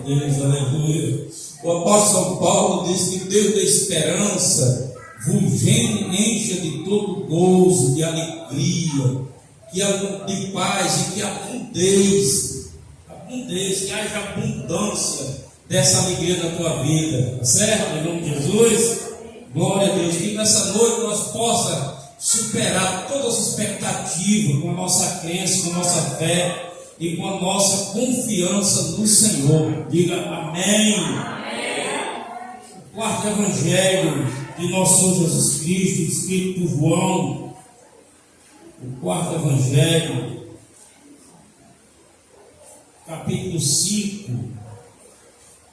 Deus, aleluia. O apóstolo Paulo diz que Deus da esperança vos encha de todo gozo, de alegria, de paz e que abundeis, que haja abundância dessa alegria na tua vida, tá certo? Em nome de Jesus, glória a Deus, que nessa noite nós possamos superar todas as expectativas com a nossa crença, com a nossa fé e com a nossa confiança no Senhor. Diga amém. O quarto evangelho de nosso Senhor Jesus Cristo, escrito por João, o quarto evangelho, capítulo 5,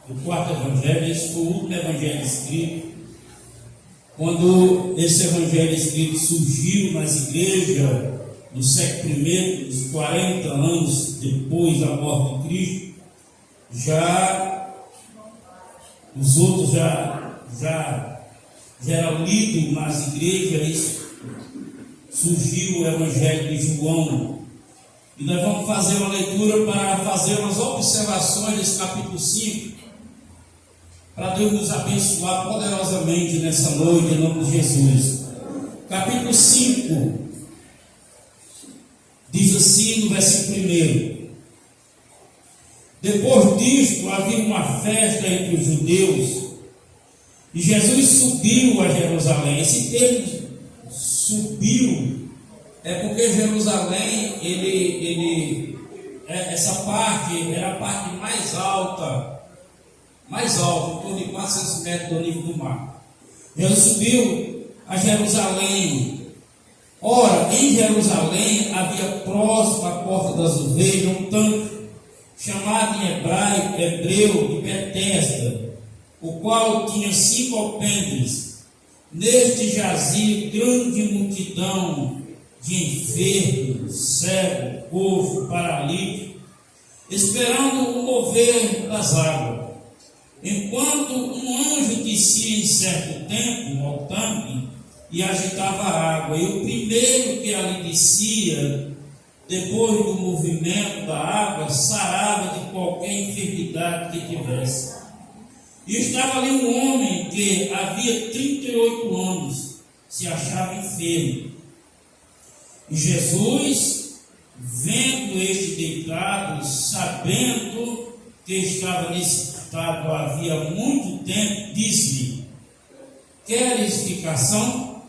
o quarto evangelho. Esse foi o último evangelho escrito. Quando esse evangelho escrito surgiu nas igrejas do século I, dos 40 anos depois da morte de Cristo, já os outros já eram lidos nas igrejas. Surgiu o evangelho de João, e nós vamos fazer uma leitura para fazer umas observações desse capítulo 5, para Deus nos abençoar poderosamente nessa noite, em nome de Jesus. Capítulo 5 diz assim no versículo 1: depois disto havia uma festa entre os judeus, e Jesus subiu a Jerusalém. Esse termo subiu é porque Jerusalém, essa parte era a parte mais alta, em torno de 400 metros do nível do mar. Jesus subiu a Jerusalém. Ora, em Jerusalém havia próximo à porta das ovelhas um tanque, chamado em hebreu de Betesda, o qual tinha 5 alpendres. Neste jazia grande multidão de enfermos, cegos, coxos, paralíticos, esperando o mover das águas. Enquanto um anjo descia em certo tempo ao tanque e agitava a água, e o primeiro que ali descia, depois do movimento da água, sarava de qualquer enfermidade que tivesse. E estava ali um homem que havia 38 anos, se achava enfermo. E Jesus, vendo este deitado, sabendo que estava nesse estado havia muito tempo, disse-lhe: queres ficar são?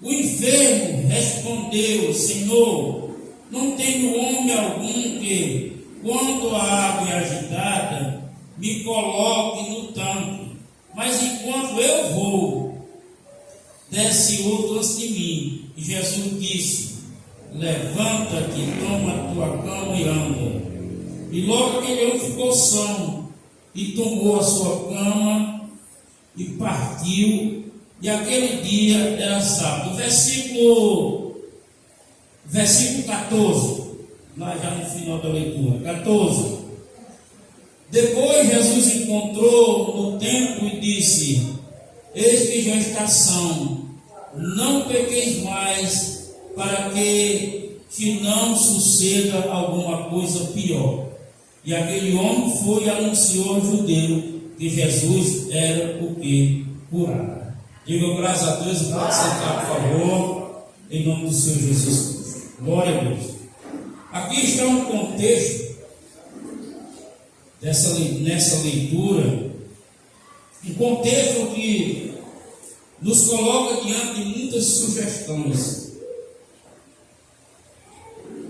O enfermo respondeu: Senhor, não tenho homem algum que, quando a água é agitada, me coloque no tanque, mas enquanto eu vou, desce outro antes de mim. E Jesus disse: levanta-te, toma a tua cama e anda. E logo aquele homem ficou são, e tomou a sua cama e partiu. E aquele dia era sábado. Versículo 14, lá já no final da leitura, 14. Depois Jesus encontrou no templo e disse: eis que já está são, não pequeis mais, para que te não suceda alguma coisa pior. E aquele homem foi e anunciou ao judeu que Jesus era o que curara. Diga graças a Deus e pode sentar, por favor, em nome do Senhor Jesus Cristo. Glória a Deus. Aqui está um contexto nessa leitura, um contexto que nos coloca diante de muitas sugestões.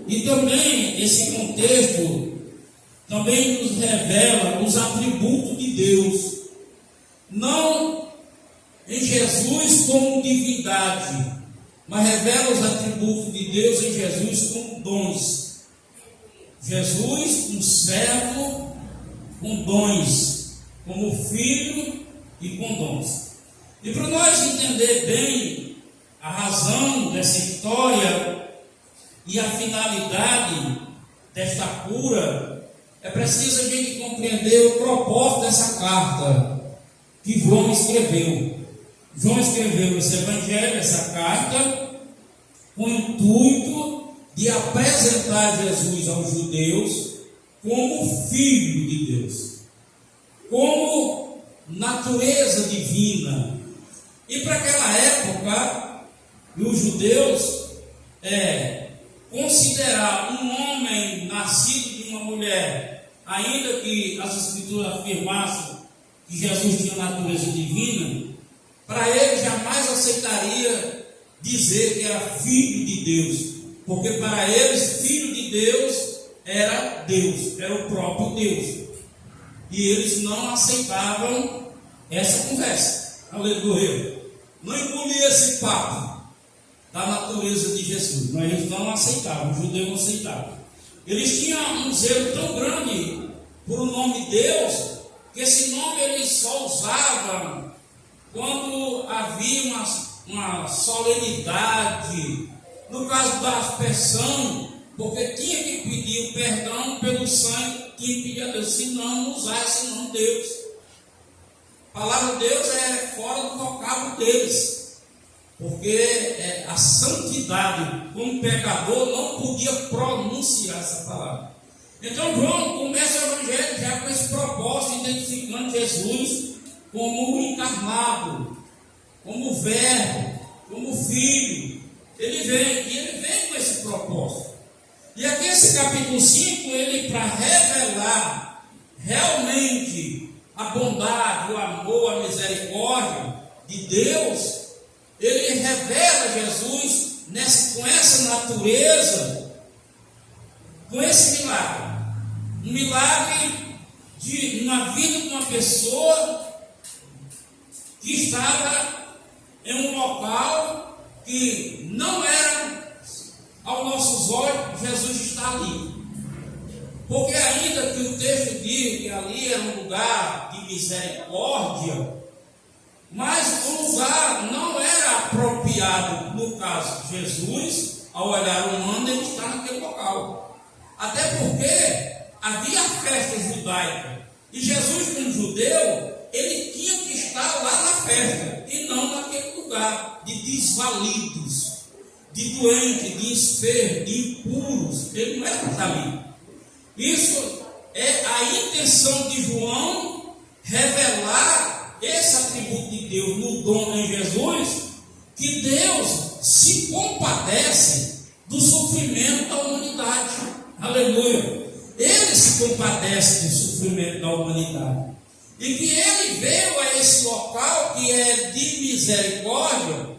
E também esse contexto também nos revela os atributos de Deus, não em Jesus como divindade, mas revela os atributos de Deus em Jesus como dons. Jesus, um servo com dons, como filho e com dons. E para nós entender bem a razão dessa história e a finalidade desta cura, é preciso a gente compreender o propósito dessa carta que João escreveu. João escreveu esse evangelho, essa carta, com o intuito de apresentar Jesus aos judeus como filho de Deus. como natureza divina. E para aquela época, os judeus considerar um homem nascido de uma mulher, ainda que as escrituras afirmassem que Jesus tinha natureza divina, para ele jamais aceitaria dizer que era filho de Deus, porque para eles filho de Deus, era o próprio Deus, e eles não aceitavam essa conversa. Aleluia! Não engolia esse papo da natureza de Jesus, mas eles não aceitavam, os judeus não aceitavam. Eles tinham um zelo tão grande por o nome Deus, que esse nome eles só usavam quando havia uma solenidade, no caso da aspersão, porque tinha que pedir o perdão pelo sangue, tinha que pedir a Deus, senão não usar esse nome Deus. A palavra Deus é fora do vocábulo deles, porque a santidade, como pecador, não podia pronunciar essa palavra. Então João começa o evangelho já com esse propósito, identificando Jesus como o encarnado, como o verbo, como o filho. Ele vem com esse propósito. E aqui esse capítulo 5, ele para revelar realmente a bondade, o amor, a misericórdia de Deus, ele revela Jesus com essa natureza, com esse milagre. Um milagre na vida de uma pessoa que estava em um local que não era, aos nossos olhos, Jesus está ali. Porque ainda que o texto diz que ali era um lugar de misericórdia, mas o lugar não era apropriado, no caso de Jesus, ao olhar humano, ele está naquele local. Até porque havia a festa judaica, e Jesus, como judeu, ele tinha que estar lá na festa, e não naquele lugar de desvalidos, de doentes, de enfermos, de impuros. Ele não era para estar ali. Isso é a intenção de João revelar esse atributo de Deus no dom em Jesus, que Deus se compadece do sofrimento da humanidade. Aleluia! Ele se compadece do sofrimento da humanidade. E que ele veio a esse local que é de misericórdia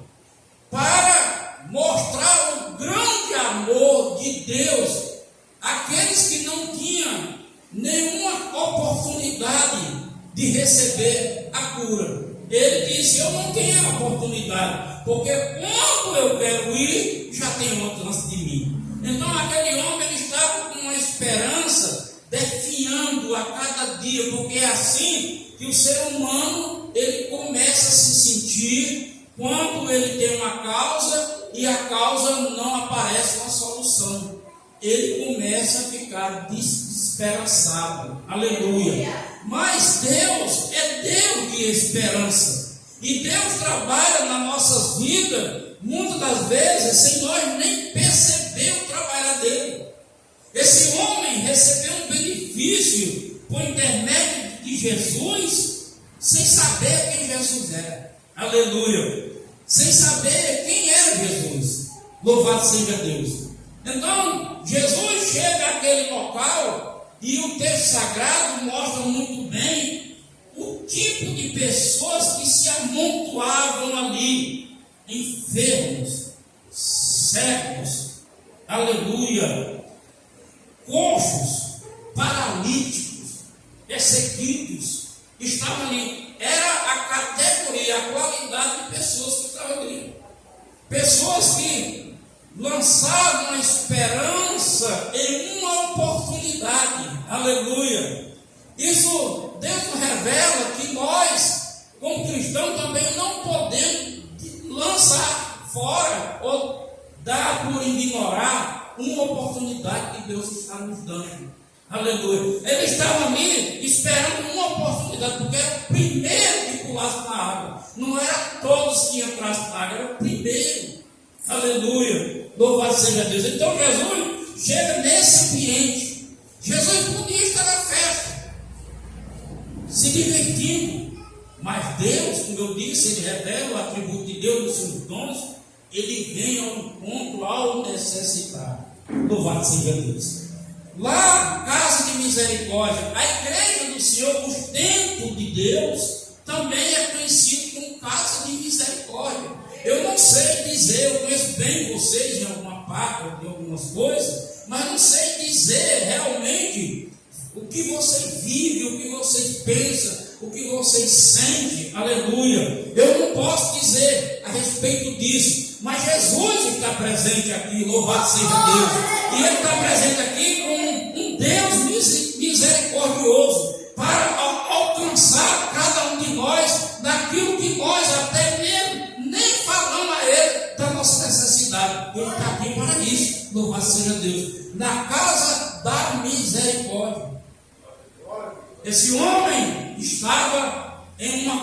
para mostrar o grande amor de Deus àqueles que não tinham nenhuma oportunidade de receber a cura. Ele disse: eu não tenho a oportunidade, porque quando eu quero ir, já tem outro antes de mim. Então aquele homem ele estava com uma esperança definhando a cada dia, porque é assim que o ser humano ele começa a se sentir quando ele tem uma causa e a causa não aparece uma solução. Ele começa a ficar desesperançado. Aleluia! Mas Deus é Deus de esperança, e Deus trabalha nas nossas vidas muitas das vezes sem nós nem perceber o trabalho dele. Esse homem recebeu um benefício por intermédio de Jesus, sem saber quem Jesus era. Aleluia! Sem saber quem era Jesus. Louvado seja Deus. Então, Jesus chega àquele local e o texto sagrado mostra muito bem o tipo de pessoas que se amontoavam ali. Enfermos, cegos, aleluia, coxos, paralíticos, perseguidos, estavam ali. Era a categoria, a qualidade de pessoas que estavam ali. Pessoas que lançavam a esperança em uma oportunidade. Aleluia! Isso Deus revela que nós, como cristãos, também não podemos lançar fora ou dar por ignorar uma oportunidade que Deus está nos dando. Aleluia! Ele estava ali esperando uma oportunidade, porque era o primeiro que pulasse na água. Não era todos que entrassem na água, era o primeiro. Aleluia! Louvado seja Deus. Então Jesus chega nesse ambiente. Jesus podia estar na festa, se divertindo. Mas Deus, como eu disse, Ele revela o atributo de Deus nos seus dons, Ele vem ao encontro ao necessitado. Louvado seja Deus. Lá, casa de misericórdia, a igreja do Senhor, os templos de Deus, também é conhecido como casa de misericórdia. Eu não sei dizer, eu conheço bem vocês em alguma parte, de algumas coisas, mas não sei dizer realmente o que vocês vivem, o que vocês pensam, o que vocês sentem, aleluia. Eu não posso dizer a respeito disso, mas Jesus está presente aqui, louvado seja Deus. E Ele está presente aqui como um Deus misericordioso, para alcançar cada um de nós daquilo que nós até mesmo nem falamos a Ele da nossa necessidade. Ele está aqui para isso, louvado seja Deus. Na casa da misericórdia. Esse homem estava em uma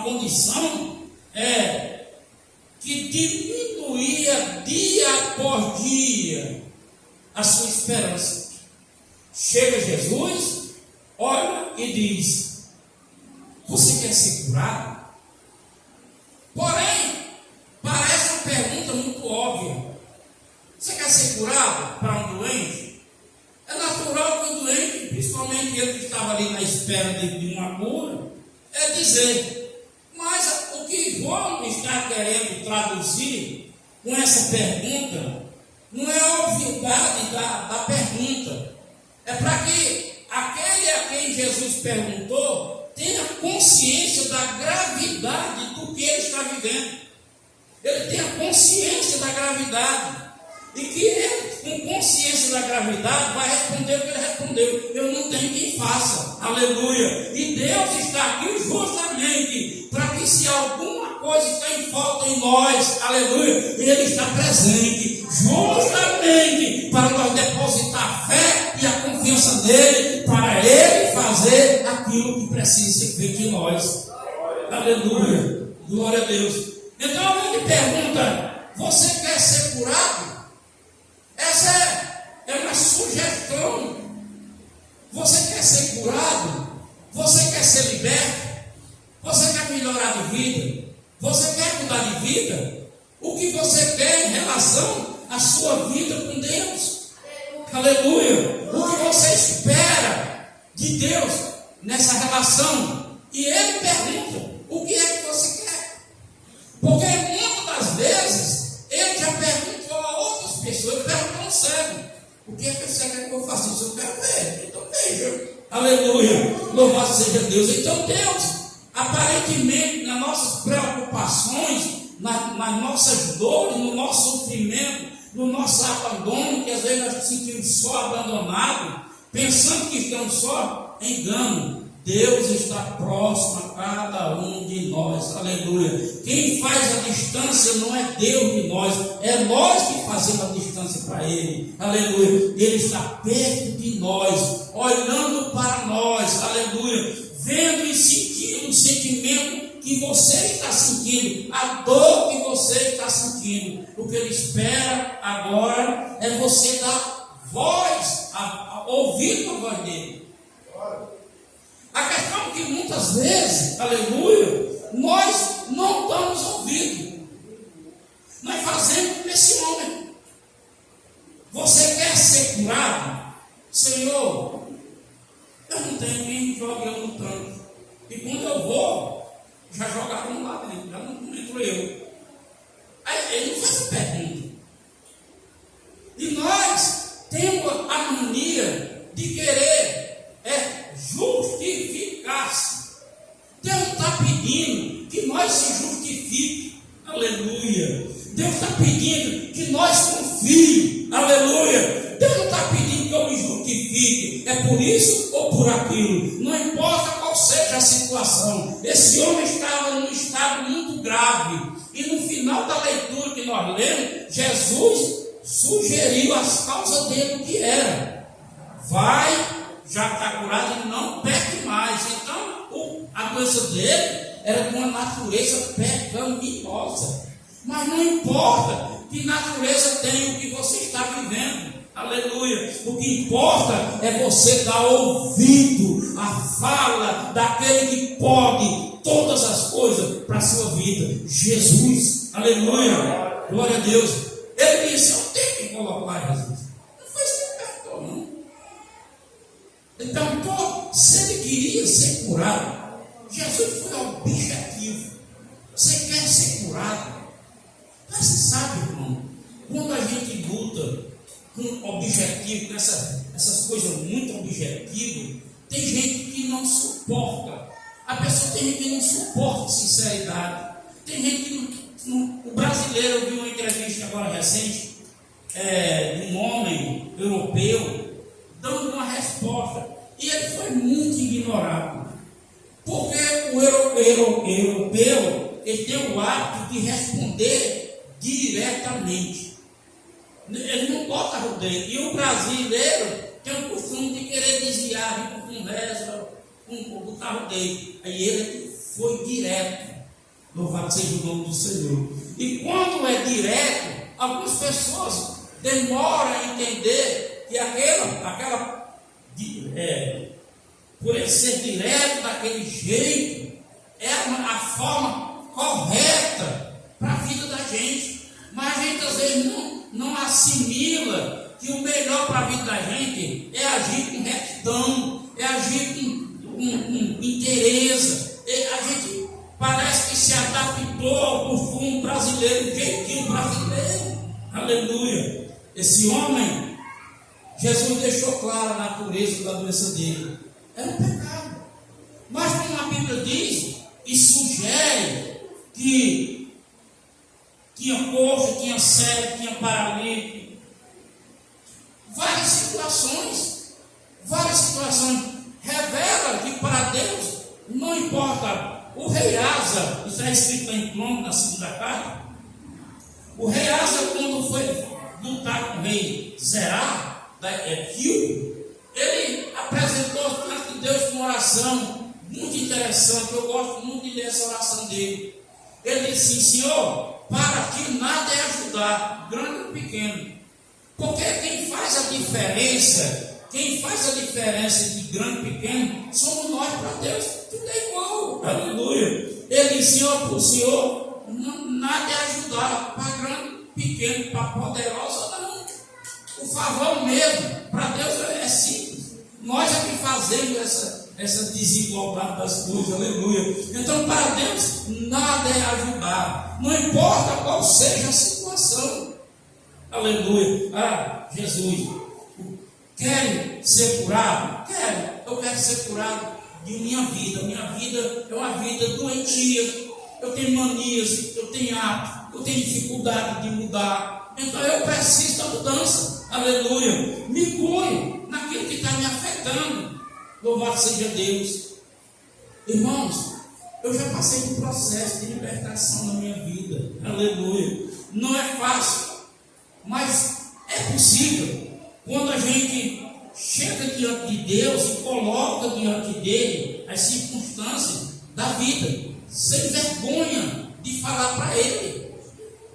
condição que diminuía dia por dia a sua esperança. Chega Jesus, olha e diz: você quer ser curado? Porém, parece uma pergunta muito óbvia. Você quer ser curado para um doente? É natural que o doente, principalmente ele que estava ali na espera de uma cura, dizer: mas o que João está querendo traduzir com essa pergunta não é a obviedade da pergunta. É para que aquele a quem Jesus perguntou tenha consciência da gravidade do que ele está vivendo. Ele tenha consciência da gravidade. E que ele, com consciência da gravidade, vai responder o que ele respondeu. Eu não tenho quem faça. Aleluia. E Deus está aqui justamente para que, se alguma coisa está em falta em nós, aleluia, Ele está presente justamente para nós depositar a fé e a confiança nele, para Ele fazer aquilo que precisa ser feito em nós. Aleluia. Glória a Deus. Então alguém me pergunta: você quer ser curado? Essa é uma sugestão. Você quer ser curado? Você quer ser liberto? Você quer melhorar de vida? Você quer mudar de vida? O que você quer em relação à sua vida com Deus? Aleluia! O que você espera de Deus nessa relação? E Ele pergunta: o que é que você quer? Porque muitas das vezes Ele já perguntou a outras pessoas. Ele perguntou a um cego: o que é que você quer que eu faça? Isso eu quero ver. Então veja. Aleluia! Louvado seja Deus. Então Deus, aparentemente, nas nossas preocupações, nas nossas dores, no nosso sofrimento, no nosso abandono, que às vezes nós nos sentimos só abandonados, pensando que estamos só, engano. Deus está próximo a cada um de nós, aleluia. Quem faz a distância não é Deus de nós, é nós que fazemos a distância para Ele, aleluia. Ele está perto de nós, olhando para nós, aleluia, vendo e sentindo o sentimento que você está sentindo, a dor que você está sentindo. O que Ele espera agora é você dar voz, ouvir a voz dele. A questão é que muitas vezes, aleluia, nós não damos ouvido. Nós fazemos como esse homem. Você quer ser curado? Senhor, eu não tenho quem jogue eu no tanque. E quando eu vou, já jogaram lá dentro, já não entro eu. Aí ele não faz a pergunta. E nós temos a mania de querer justificar-se. Deus está pedindo que nós se justifiquemos. Aleluia. Deus está pedindo que nós confiemos. Aleluia. Deus não está pedindo que eu me justifique. É por isso ou por aquilo. Não importa qual seja a situação. Esse homem estava num estado muito grave. E no final da leitura que nós lemos, Jesus sugeriu as causas dele o que era. Vai, já está curado e não peque mais. Então, a doença dele era de uma natureza pecaminosa. Mas não importa que natureza tem o que você está vivendo. Aleluia. O que importa é você dar ouvido à fala daquele que pode todas as coisas para a sua vida, Jesus. Aleluia. Glória a Deus. Ele disse: eu tenho que colocar Jesus. Não foi isso que ele perguntou, não. Ele perguntou se ele queria ser curado. Jesus foi objetivo. Você quer ser curado? Mas você sabe, irmão, quando a gente luta com objetivo, com essas coisas muito objetivas, tem gente que não suporta. A pessoa tem gente que não suporta sinceridade. Tem gente que não. O brasileiro, eu vi uma entrevista agora recente, de um homem europeu, dando uma resposta. E ele foi muito ignorado. Porque o europeu, ele tem o hábito de responder diretamente. Ele não bota rodeio. E o brasileiro tem o costume de querer desviar de conversa, botar rodeio. Aí ele foi direto. Louvado seja o nome do Senhor. E quando é direto, algumas pessoas demoram a entender que por ele ser direto daquele jeito, é a forma correta para a vida da gente. Mas a gente às vezes não assimila que o melhor para a vida da gente é agir com retidão, é agir com interesse. A gente parece que se adaptou ao costume brasileiro, o jeitinho brasileiro. Aleluia. Esse homem, Jesus deixou clara a natureza da doença dele. Era um pecado. Mas como a Bíblia diz e sugere que tinha coxo, tinha cego, tinha paralítico, várias situações revelam que para Deus não importa. O rei Asa, isso é escrito em Crônicas, na segunda carta. O rei Asa, quando foi lutar com o rei Zerá, ele apresentou diante de Deus uma oração muito interessante. Eu gosto muito de ler essa oração dele. Ele disse: Senhor, para ti nada é ajudar, grande ou pequeno. Porque quem faz a diferença de grande e pequeno, somos nós para Deus. Tudo é igual. Aleluia. Ele disse: Senhor, para o Senhor, nada é ajudar, para grande, pequeno, para poderoso, não. O favor mesmo, para Deus é simples. Nós é que fazemos essa desigualdade das coisas, aleluia. Então, para Deus, nada é ajudar, não importa qual seja a situação, aleluia. Ah, Jesus, quero ser curado? Quero, eu quero ser curado de minha vida. Minha vida é uma vida doentia, eu tenho manias, eu tenho hábitos, eu tenho dificuldade de mudar. Então eu preciso da mudança, aleluia. Me cure naquilo que está me afetando. Louvado seja Deus. Irmãos, eu já passei por um processo de libertação na minha vida, aleluia. Não é fácil, mas é possível. Quando a gente chega diante de Deus e coloca diante dele as circunstâncias da vida, sem vergonha de falar para ele,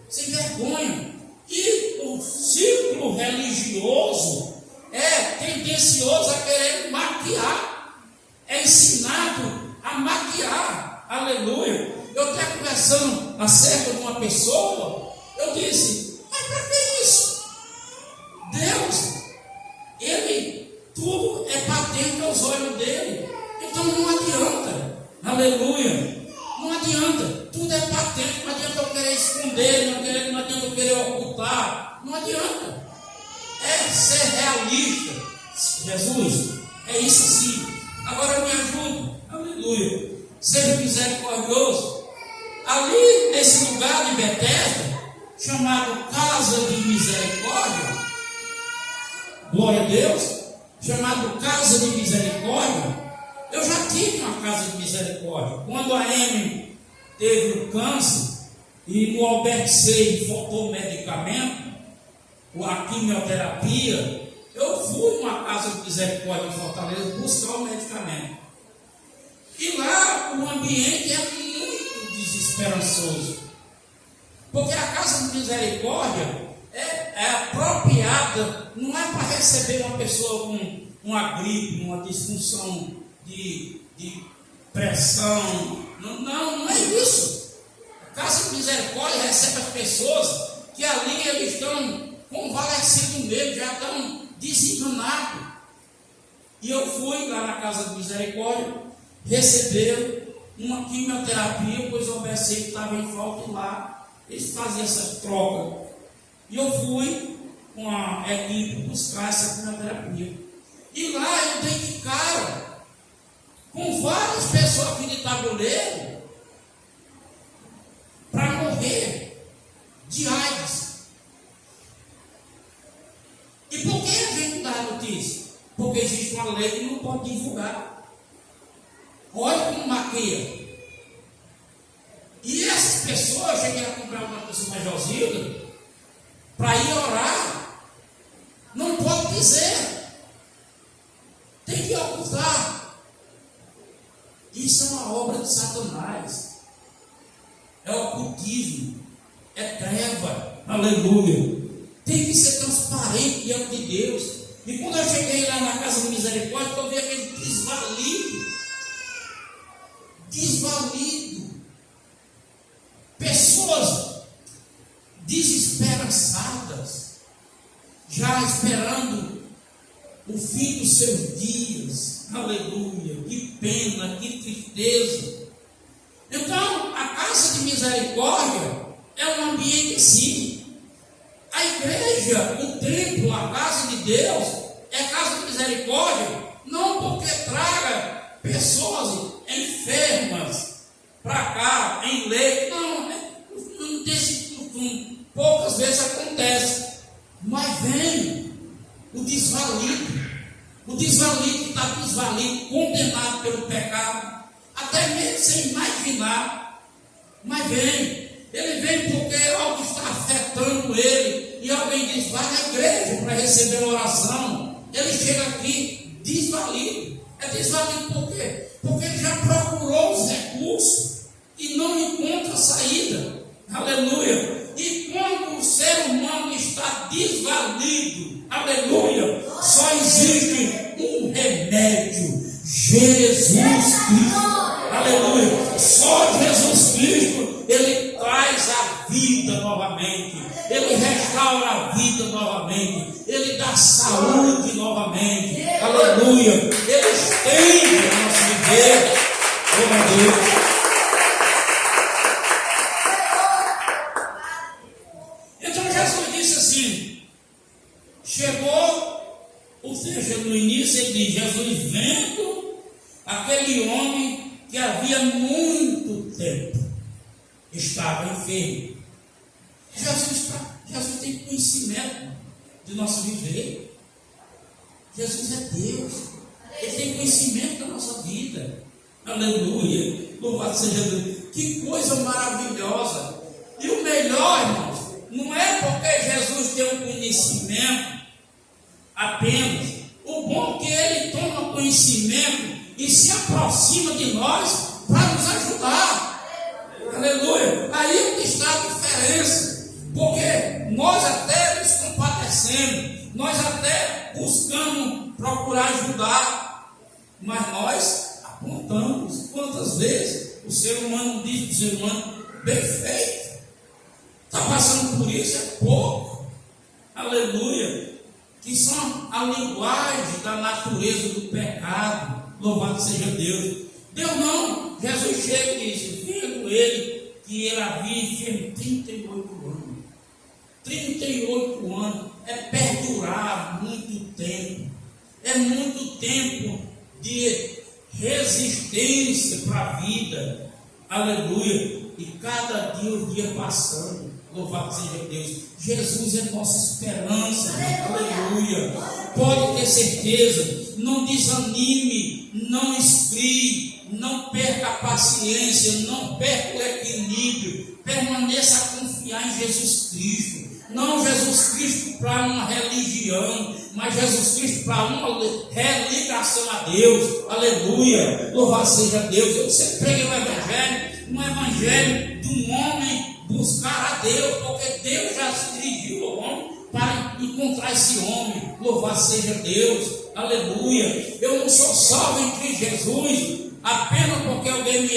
sem vergonha. E o círculo religioso é tendencioso a querer maquiar, é ensinado a maquiar, aleluia. Eu estava conversando acerca de uma pessoa, eu disse: mas para que isso? Deus, ele, tudo é patente aos olhos dele, então não adianta, aleluia. Não adianta, tudo é patente, não adianta eu querer esconder, não adianta eu querer ocultar, não adianta. É ser realista. Jesus, é isso sim. Agora me ajude, aleluia. Seja misericordioso. Ali nesse lugar de Betesda, chamado Casa de Misericórdia, glória a Deus, chamado Casa de Misericórdia. Eu já tive uma casa de misericórdia. Quando a Amy teve o câncer e no Albert Sei faltou o medicamento, a quimioterapia, eu fui numa casa de misericórdia em Fortaleza buscar o medicamento. E lá o ambiente é muito desesperançoso. Porque a casa de misericórdia é apropriada preparada, não é para receber uma pessoa com uma gripe, uma disfunção de pressão. Não é isso. A Casa de Misericórdia recebe as pessoas que ali eles estão convalescidos mesmo, já estão desencanados. E eu fui lá na Casa de Misericórdia receber uma quimioterapia, pois o OBC estava em falta lá. Eles faziam essas trocas. E eu fui com a equipe buscar essa quimioterapia. E lá eu dei de cara com várias pessoas aqui de tabuleiro para morrer de AIDS. E por que a gente não dá a notícia? Porque existe uma lei que não pode divulgar. Olha como maquia. E essas pessoas, eu cheguei a comprar uma pessoa mais Josilda para ir orar. Não pode dizer. Tem que ocultar. Isso é uma obra de Satanás. É ocultismo. É treva. Aleluia. Tem que ser transparente diante de Deus. E quando eu cheguei lá na Casa de Misericórdia, eu vi aquele desvalido. Pessoas desesperançadas, já esperando o fim dos seus dias. Aleluia, que pena, que tristeza. Então, a Casa de Misericórdia é um ambiente assim. A igreja, o templo, a casa de Deus, é casa de misericórdia, não porque traga pessoas enfermas para cá, em leite, não desse costume. Poucas vezes acontece, mas vem o desvalido que está desvalido, condenado pelo pecado, até mesmo sem imaginar, mas vem. Ele vem porque algo está afetando ele. E alguém diz, vai na igreja para receber oração. Ele chega aqui desvalido. É desvalido por quê? Porque ele já procurou os recursos e não encontra saída. Aleluia. E quando o ser humano está desvalido, aleluia, só existe um remédio: Jesus Cristo. Aleluia. Só Jesus Cristo, ele traz a vida novamente, ele restaura a vida novamente, ele dá saúde novamente. Aleluia. Ele estende o nosso viver. Glória a Deus. Então Jesus disse assim, chegou, ou seja, no início ele diz, Jesus vendo aquele homem que havia muito tempo estava enfermo. Jesus tem conhecimento do nosso viver. Jesus é Deus. Ele tem conhecimento da nossa vida. Aleluia. Louvado seja Deus. Que coisa maravilhosa. E o melhor, irmãos, não é porque Jesus tem um conhecimento apenas. O bom é que ele toma conhecimento e se aproxima de nós para nos ajudar. Aleluia. Aí é que está a diferença. Porque nós até nos compadecemos, nós até buscamos procurar ajudar, mas nós apontamos. Quantas vezes o ser humano diz para o ser humano, bem feito, está passando por isso, é pouco. Aleluia. Que são a linguagem da natureza do pecado. Louvado seja Deus. Deus não. Jesus chega e diz, vendo ele que ele havia enfermo 38 anos. 38 anos é perdurar muito tempo. É muito tempo de resistência para a vida. Aleluia. E cada dia o dia passando. Louvado seja Deus. Jesus é nossa esperança. Aleluia. Pode ter certeza. Não desanime. Não esfrie. Não perca a paciência. Não perca o equilíbrio. Permaneça a confiar em Jesus Cristo. Não Jesus Cristo para uma religião, mas Jesus Cristo para uma religação a Deus. Aleluia. Louvado seja Deus. Eu sempre preguei um evangelho de um homem buscar a Deus, porque Deus já se dirigiu ao homem para encontrar esse homem. Louvado seja Deus, aleluia. Eu não sou salvo em Cristo Jesus apenas porque alguém me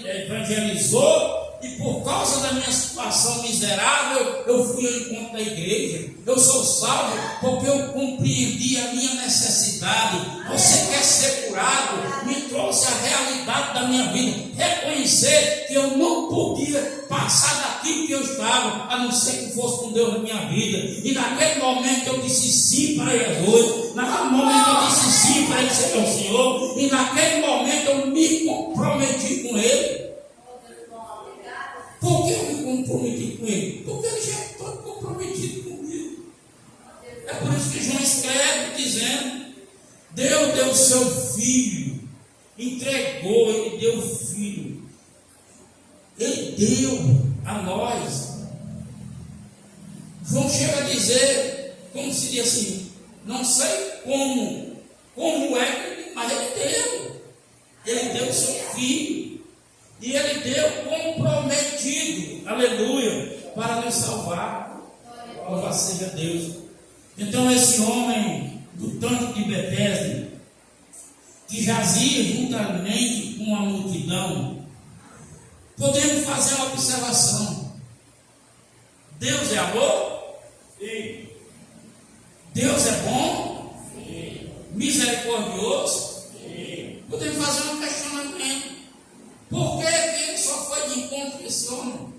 evangelizou e por causa da minha situação miserável eu fui ao encontro da igreja. Eu sou salvo porque eu compreendi a minha necessidade. Você quer ser curado? Me trouxe a realidade da minha vida, reconhecer que eu não podia passar daquilo que eu estava, a não ser que fosse com Deus na minha vida. E naquele momento eu disse sim para Jesus. Naquele momento eu disse sim para Ele ser meu Senhor. E naquele momento eu me comprometi com Ele. Por que eu me comprometi com Ele? Porque Ele já é todo comprometido comigo. É por isso que João escreve dizendo: Deus deu o seu Filho, entregou, Ele deu o Filho, Ele deu a nós. João chega a dizer, como se diz assim, não sei como é, mas Ele deu o seu Filho. E Ele deu comprometido, aleluia, para nos salvar. Louvado seja Deus. Então esse homem do tanque de Betesda, que jazia juntamente com a multidão, podemos fazer uma observação. Deus é amor? Sim. Deus é bom? Sim. Misericordioso? Sim. Podemos fazer um questionamento. Por que ele só foi de encontro com esse homem?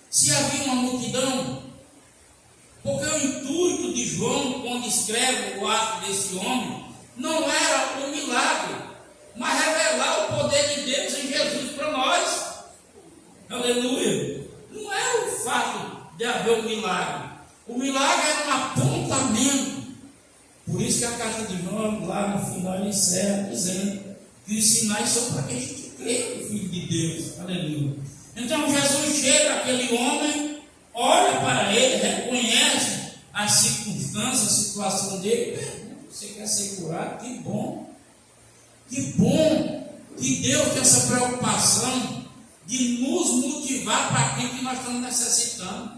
Se havia uma multidão, porque o intuito de João, quando escreve o ato desse homem, não era um milagre, mas revelar o poder de Deus em Jesus para nós. Aleluia! Não era o fato de haver um milagre. O milagre era um apontamento. Por isso que a carta de João, lá no final, ele encerra dizendo que os sinais são para que a gente crê no Filho de Deus. Aleluia. Então Jesus chega, aquele homem, olha para ele, reconhece as circunstâncias, a situação dele, pergunta: você quer ser curado? Que bom que Deus tem essa preocupação de nos motivar para aquilo que nós estamos necessitando.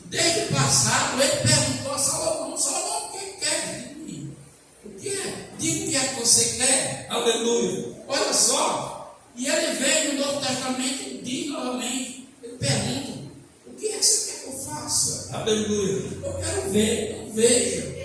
Desde o passado ele perguntou a Salomão: Salomão, o que quer de mim? O que é? Diga o que é que você quer. Aleluia. Olha só. E ele vem no Novo Testamento e diz novamente, ele pergunta: o que é que você quer que eu faça? Aleluia. Eu quero ver, eu vejo.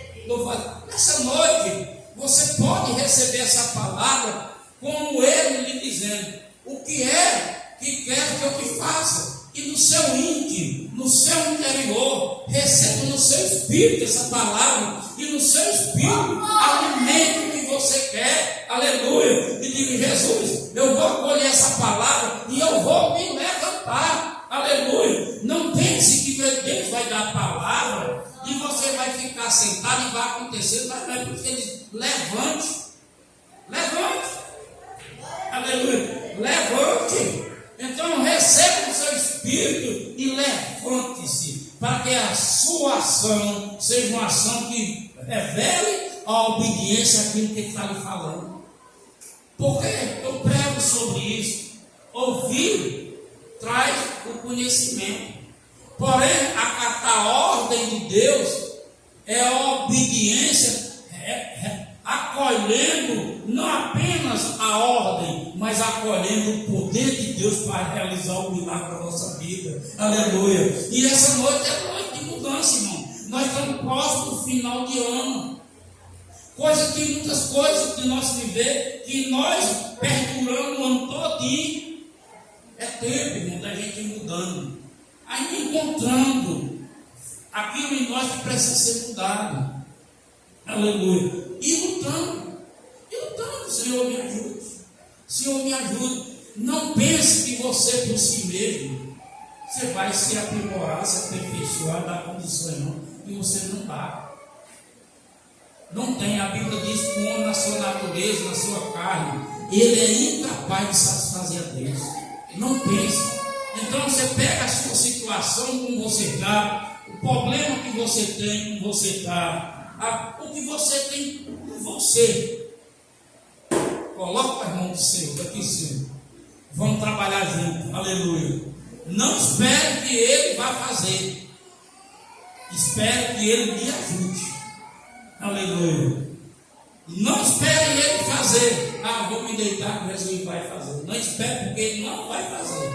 Nessa noite, você pode receber essa palavra como ele lhe dizendo: o que é que quer que eu te faça? E no seu íntimo, no seu interior, receba no seu espírito essa palavra, e no seu espírito alimente o que você quer. Aleluia. E diga: Jesus, eu vou acolher essa palavra e eu vou me levantar. Aleluia. Não pense que Deus vai dar a palavra e você vai ficar sentado e vai acontecer. Mas não é porque ele diz: levante. Aleluia. Levante. Então receba o seu espírito e levante-se, para que a sua ação seja uma ação que revele a obediência àquilo que ele está lhe falando. Porque eu prego sobre isso. Ouvir traz o conhecimento. Porém, acatar a ordem de Deus é a obediência, acolhendo não apenas a ordem, mas acolhendo o poder de Deus para realizar o milagre da nossa vida. Aleluia. E essa noite é noite de mudança, irmão. Nós estamos próximos do final de ano. Muitas coisas que nós vivemos, que nós perduramos o ano todinho. É tempo, irmão, da gente mudando. Aí encontrando aquilo em nós que precisa ser mudado. Aleluia. E lutando, Senhor me ajude. Senhor me ajude. Não pense que você por si mesmo você vai se aprimorar, se aperfeiçoar, dar condições, não. E você não dá. Não tem. A Bíblia diz que o homem na sua natureza, na sua carne, ele é incapaz de satisfazer a Deus. Não pense. Então você pega a sua situação como você está, o problema que você tem como você está, o que você tem com você. Coloca as mãos do Senhor, daqui Senhor. Vamos trabalhar juntos. Aleluia. Não espere que Ele vá fazer. espere que Ele lhe ajude. Aleluia. Não espere Ele fazer. Vou me deitar, Jesus vai fazer. Não espere, porque Ele não vai fazer.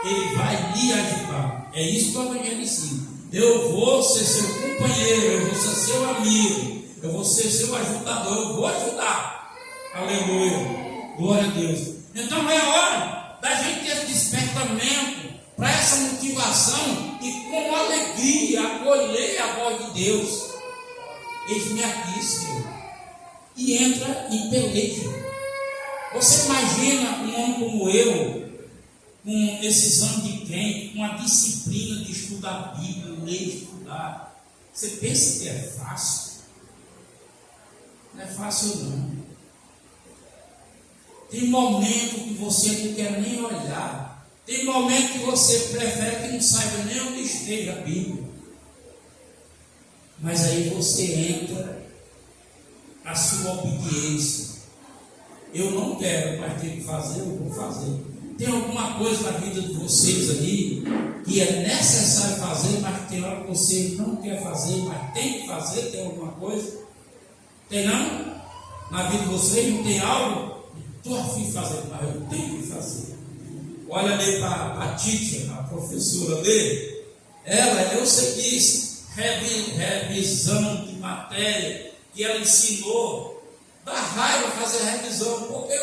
Ele vai lhe ajudar. É isso que o Evangelho ensina. Eu vou ser seu companheiro, eu vou ser seu amigo, eu vou ser seu ajudador, eu vou ajudar. Aleluia. Glória a Deus. Então é hora da gente ter despertamento para essa motivação e com alegria acolher a voz de Deus. Eis-me aqui, Senhor. E entra em peleja. Você imagina um homem como eu, com esses anos de crente, com a disciplina de estudar a Bíblia, ler e estudar. Você pensa que é fácil? Não é fácil não. Tem momento que você não quer nem olhar. Tem momento que você prefere que não saiba nem onde esteja a Bíblia. Mas aí você entra a sua obediência. Eu não quero, mas tenho que fazer, eu vou fazer. Tem alguma coisa na vida de vocês ali que é necessário fazer, mas tem hora que você não quer fazer, mas tem que fazer? Tem alguma coisa? Tem não? Na vida de vocês não tem algo? Estou afim de fazer, mas eu tenho que fazer. Olha ali para a Tite, a professora dele. Ela, eu sei disso, revisão de matéria que ela ensinou. Dá raiva fazer revisão, porque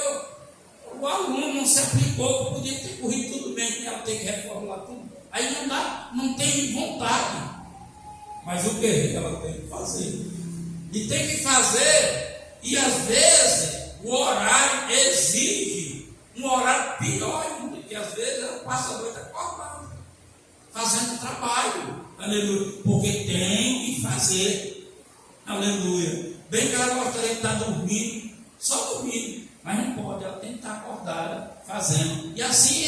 o aluno não se aplicou, podia ter corrido tudo bem, que ela tem que reformular tudo. Aí não dá, não tem vontade. Mas o que? Ela tem que fazer. E tem que fazer, e às vezes o horário exige um horário pior ainda, que às vezes ela passa a noite acordada, fazendo trabalho. Aleluia. Porque tem que fazer. Aleluia. Bem que ela gostaria de estar dormindo, só dormindo. Mas não pode, ela tem que estar acordada, fazendo. E assim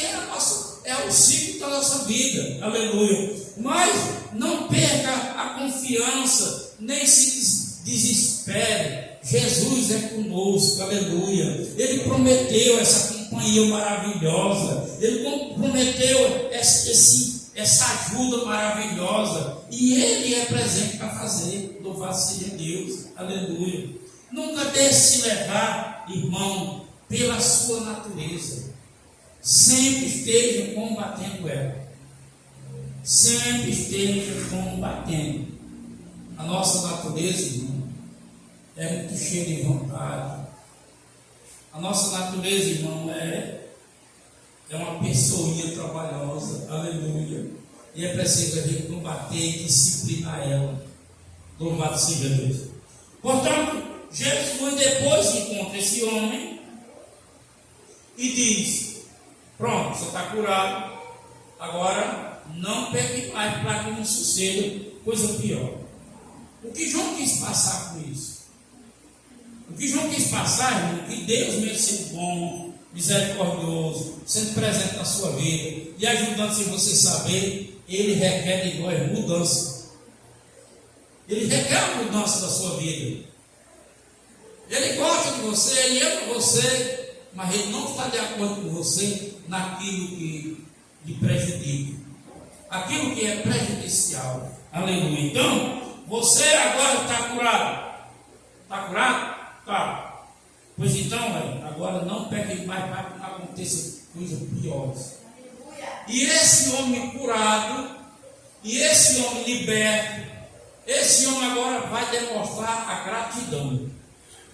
é o ciclo da nossa vida. Aleluia. Mas não perca a confiança, nem se desespere. Jesus é conosco, aleluia. Ele prometeu essa companhia maravilhosa. Ele prometeu essa ajuda maravilhosa. E Ele é presente para fazer. Louvado seja Deus, aleluia. Nunca deixe se levar, irmão, pela sua natureza. Sempre esteja combatendo ela. Sempre esteja combatendo. A nossa natureza, irmão, é muito cheia de vontade. A nossa natureza, irmão, é uma pessoinha trabalhosa. Aleluia. E é preciso a gente combater e disciplinar ela. Louvado seja Deus. Portanto, Jesus depois encontra esse homem e diz: pronto, você está curado, agora não pegue mais para que não suceda coisa pior. O que João quis passar com isso? O que João quis passar, irmão, que Deus mesmo sendo bom, misericordioso, sendo presente na sua vida e ajudando sem você saber, Ele requer de nós mudança. Ele requer a mudança da sua vida. Ele gosta de você, Ele ama você, mas Ele não está de acordo com você naquilo que lhe prejudica, aquilo que é prejudicial. Aleluia. Então, você agora está curado. Está curado? Tá. Pois então, agora não pegue mais para que não aconteça coisas piores. E esse homem curado, e esse homem liberto, esse homem agora vai demonstrar a gratidão.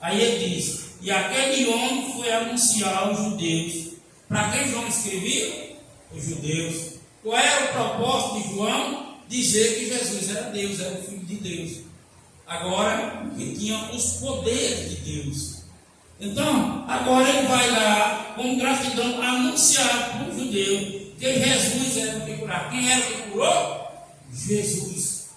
Aí ele diz: e aquele homem foi anunciar aos judeus. Para quem João escrevia? Os judeus. Qual era o propósito de João? Dizer que Jesus era Deus, era o Filho de Deus. Agora, que tinha os poderes de Deus. Então, agora ele vai lá, com gratidão, anunciar para o judeu que Jesus era o que curava. Quem era o que curou? Jesus.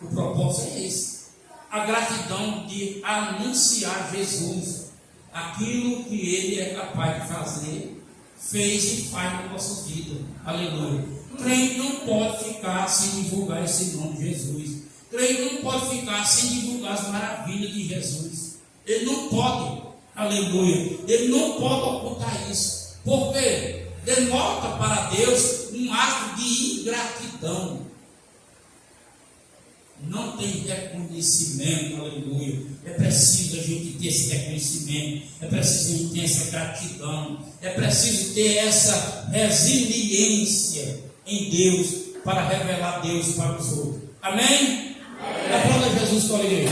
O propósito é esse. A gratidão de anunciar Jesus, aquilo que Ele é capaz de fazer, fez e faz na nossa vida. Aleluia. Crente não pode ficar sem divulgar esse nome de Jesus. Crente não pode ficar sem divulgar as maravilhas de Jesus. Ele não pode. Aleluia. Ele não pode ocultar isso. Por quê? Denota para Deus um ato de ingratidão. não tem reconhecimento, aleluia. É preciso a gente ter esse reconhecimento, é preciso a gente ter essa gratidão, é preciso ter essa resiliência em Deus para revelar Deus para os outros. Amém? Aplauda Jesus com a igreja.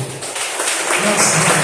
Graças a Deus.